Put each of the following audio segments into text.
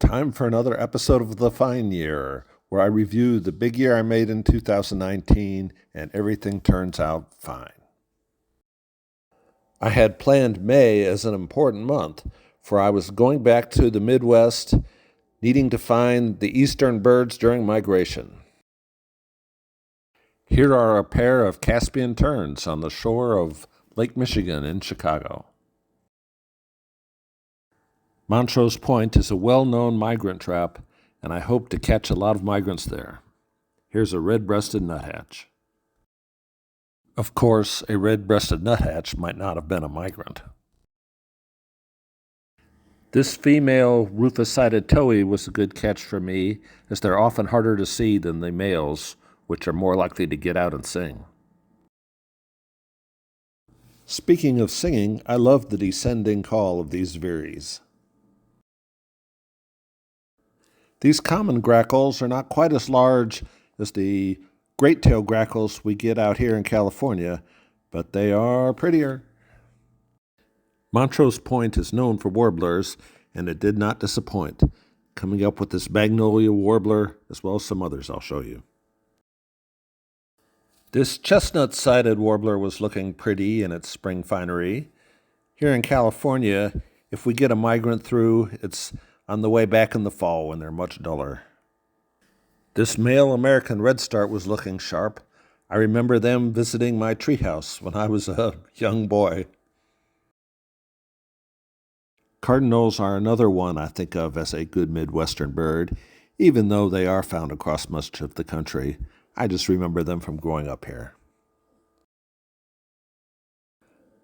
Time for another episode of The Fine Year, where I review the big year I made in 2019 and everything turns out fine. I had planned May as an important month, for I was going back to the Midwest, needing to find the eastern birds during migration. Here are a pair of Caspian terns on the shore of Lake Michigan in Chicago. Montrose Point is a well-known migrant trap, and I hope to catch a lot of migrants there. Here's a red-breasted nuthatch. Of course, a red-breasted nuthatch might not have been a migrant. This female rufous-sided towhee was a good catch for me, as they're often harder to see than the males, which are more likely to get out and sing. Speaking of singing, I love the descending call of these veeries. These common grackles are not quite as large as the great-tailed grackles we get out here in California, but they are prettier. Montrose Point is known for warblers, and it did not disappoint, coming up with this magnolia warbler as well as some others I'll show you. This chestnut-sided warbler was looking pretty in its spring finery. Here in California, if we get a migrant through, it's on the way back in the fall when they're much duller. This male American redstart was looking sharp. I remember them visiting my treehouse when I was a young boy. Cardinals are another one I think of as a good midwestern bird, even though they are found across much of the country. I just remember them from growing up here.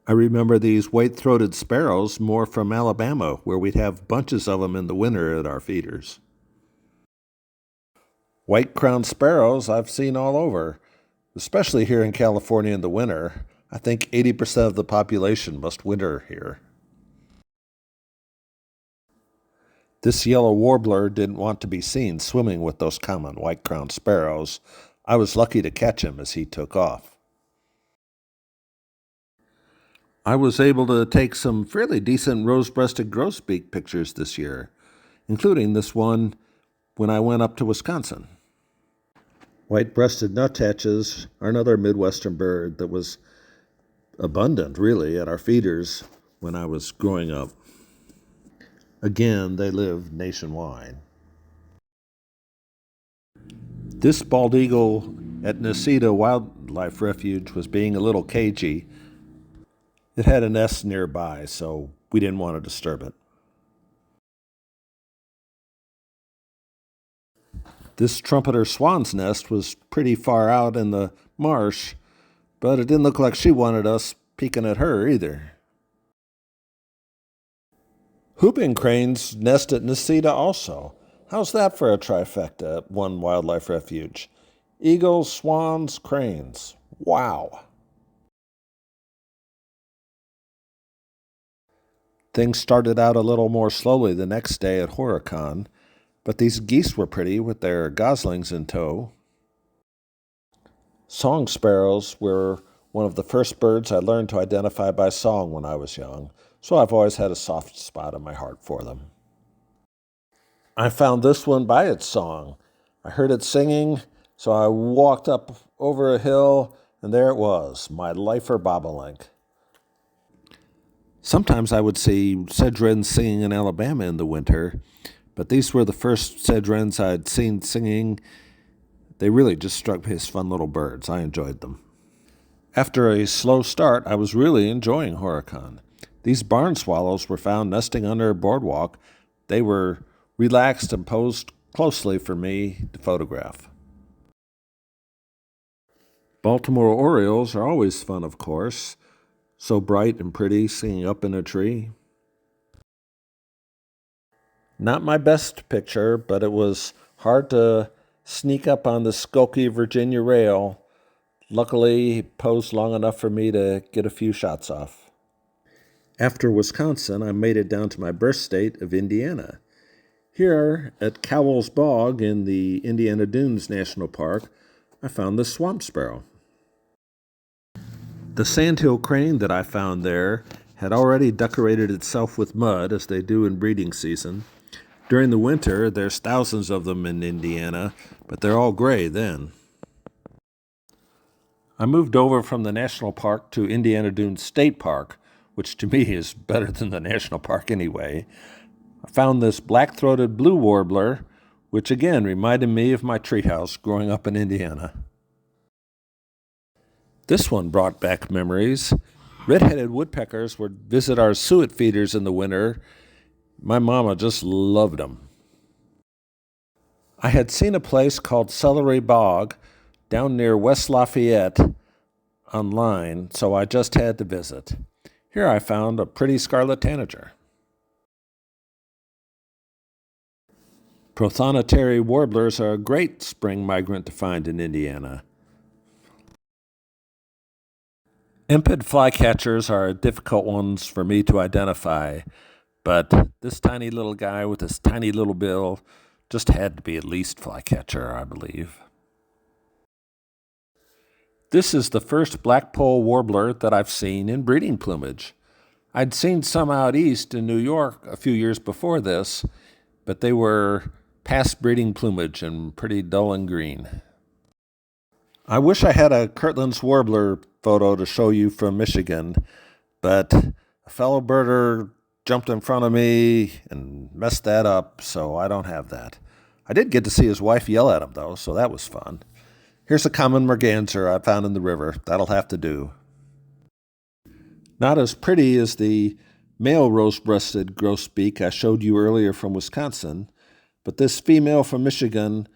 I remember these white-throated sparrows more from Alabama, where we'd have bunches of them in the winter at our feeders. White-crowned sparrows I've seen all over, especially here in California in the winter. I think 80% of the population must winter here. This yellow warbler didn't want to be seen swimming with those common white-crowned sparrows. I was lucky to catch him as he took off. I was able to take some fairly decent rose-breasted grosbeak pictures this year, including this one when I went up to Wisconsin. White-breasted nuthatches are another midwestern bird that was abundant, really, at our feeders when I was growing up. Again, they live nationwide. This bald eagle at Necedah Wildlife Refuge was being a little cagey. It had a nest nearby, so we didn't want to disturb it. This trumpeter swan's nest was pretty far out in the marsh, but it didn't look like she wanted us peeking at her either. Whooping cranes nest at Necedah also. How's that for a trifecta at one wildlife refuge? Eagles, swans, cranes. Wow. Things started out a little more slowly the next day at Horicon, but these geese were pretty with their goslings in tow. Song sparrows were one of the first birds I learned to identify by song when I was young, so I've always had a soft spot in my heart for them. I found this one by its song. I heard it singing, so I walked up over a hill, and there it was, my lifer bobolink. Sometimes I would see sedge wrens singing in Alabama in the winter, but these were the first sedge wrens I'd seen singing. They really just struck me as fun little birds. I enjoyed them. After a slow start, I was really enjoying Horicon. These barn swallows were found nesting under a boardwalk. They were relaxed and posed closely for me to photograph. Baltimore orioles are always fun, of course. So bright and pretty, singing up in a tree. Not my best picture, but it was hard to sneak up on the Skokie Virginia rail. Luckily, he posed long enough for me to get a few shots off. After Wisconsin, I made it down to my birth state of Indiana. Here at Cowell's Bog in the Indiana Dunes National Park, I found this swamp sparrow. The sandhill crane that I found there had already decorated itself with mud, as they do in breeding season. During the winter, there's thousands of them in Indiana, but they're all gray then. I moved over from the national park to Indiana Dunes State Park, which to me is better than the national park anyway. I found this black-throated blue warbler, which again reminded me of my treehouse growing up in Indiana. This one brought back memories. Red-headed woodpeckers would visit our suet feeders in the winter. My mama just loved them. I had seen a place called Celery Bog down near West Lafayette online, so I just had to visit. Here I found a pretty scarlet tanager. Prothonotary warblers are a great spring migrant to find in Indiana. Impid flycatchers are difficult ones for me to identify, but this tiny little guy with his tiny little bill just had to be at least flycatcher, I believe. This is the first blackpoll warbler that I've seen in breeding plumage. I'd seen some out east in New York a few years before this, but they were past breeding plumage and pretty dull and green. I wish I had a Kirtland's warbler photo to show you from Michigan, but a fellow birder jumped in front of me and messed that up, so I don't have that. I did get to see his wife yell at him, though, so that was fun. Here's a common merganser I found in the river. That'll have to do. Not as pretty as the male rose-breasted grosbeak I showed you earlier from Wisconsin, but this female from Michigan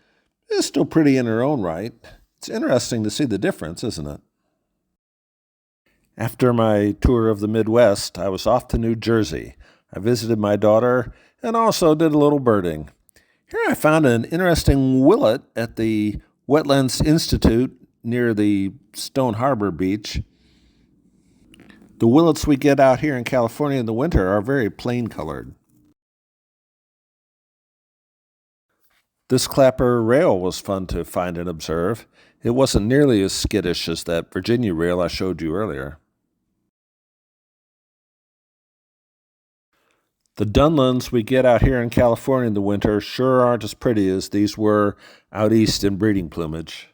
is still pretty in her own right. It's interesting to see the difference, isn't it? After my tour of the Midwest, I was off to New Jersey. I visited my daughter and also did a little birding. Here I found an interesting willet at the Wetlands Institute near the Stone Harbor beach. The willets we get out here in California in the winter are very plain colored. This clapper rail was fun to find and observe. It wasn't nearly as skittish as that Virginia rail I showed you earlier. The Dunlins we get out here in California in the winter sure aren't as pretty as these were out east in breeding plumage.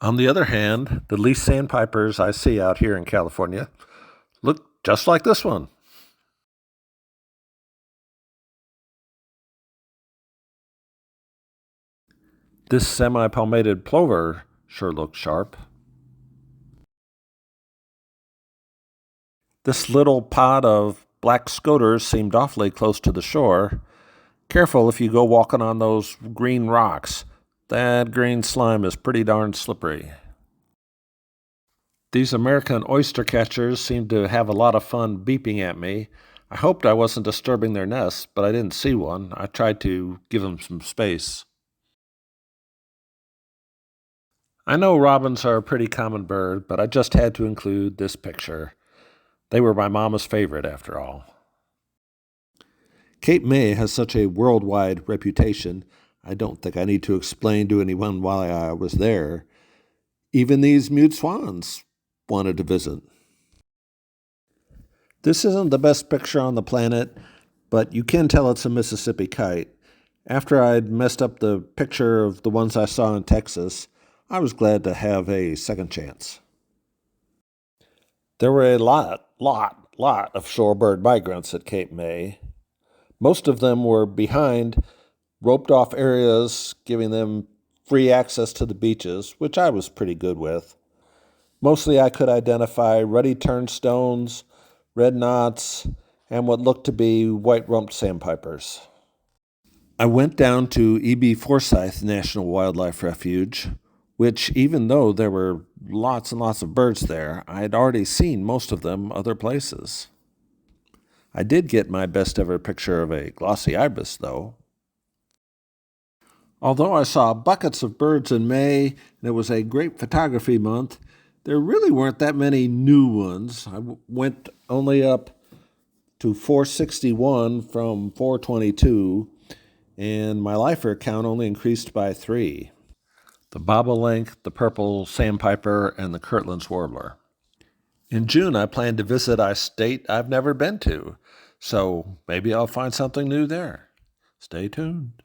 On the other hand, the least sandpipers I see out here in California look just like this one. This semi-palmated plover sure looks sharp. This little pod of black scoters seemed awfully close to the shore. Careful if you go walking on those green rocks. That green slime is pretty darn slippery. These American oyster catchers seemed to have a lot of fun beeping at me. I hoped I wasn't disturbing their nests, but I didn't see one. I tried to give them some space. I know robins are a pretty common bird, but I just had to include this picture. They were my mama's favorite, after all. Cape May has such a worldwide reputation, I don't think I need to explain to anyone why I was there. Even these mute swans wanted to visit. This isn't the best picture on the planet, but you can tell it's a Mississippi kite. After I'd messed up the picture of the ones I saw in Texas, I was glad to have a second chance. There were a lot of shorebird migrants at Cape May. Most of them were behind roped-off areas, giving them free access to the beaches, which I was pretty good with. Mostly I could identify ruddy turnstones, red knots, and what looked to be white-rumped sandpipers. I went down to E.B. Forsyth National Wildlife Refuge, which, even though there were lots and lots of birds there, I had already seen most of them other places. I did get my best ever picture of a glossy ibis, though. Although I saw buckets of birds in May, and it was a great photography month, there really weren't that many new ones. I went only up to 461 from 422, and my lifer count only increased by 3. The bobolink, the purple sandpiper, and the Kirtland's warbler. In June, I plan to visit a state I've never been to, so maybe I'll find something new there. Stay tuned.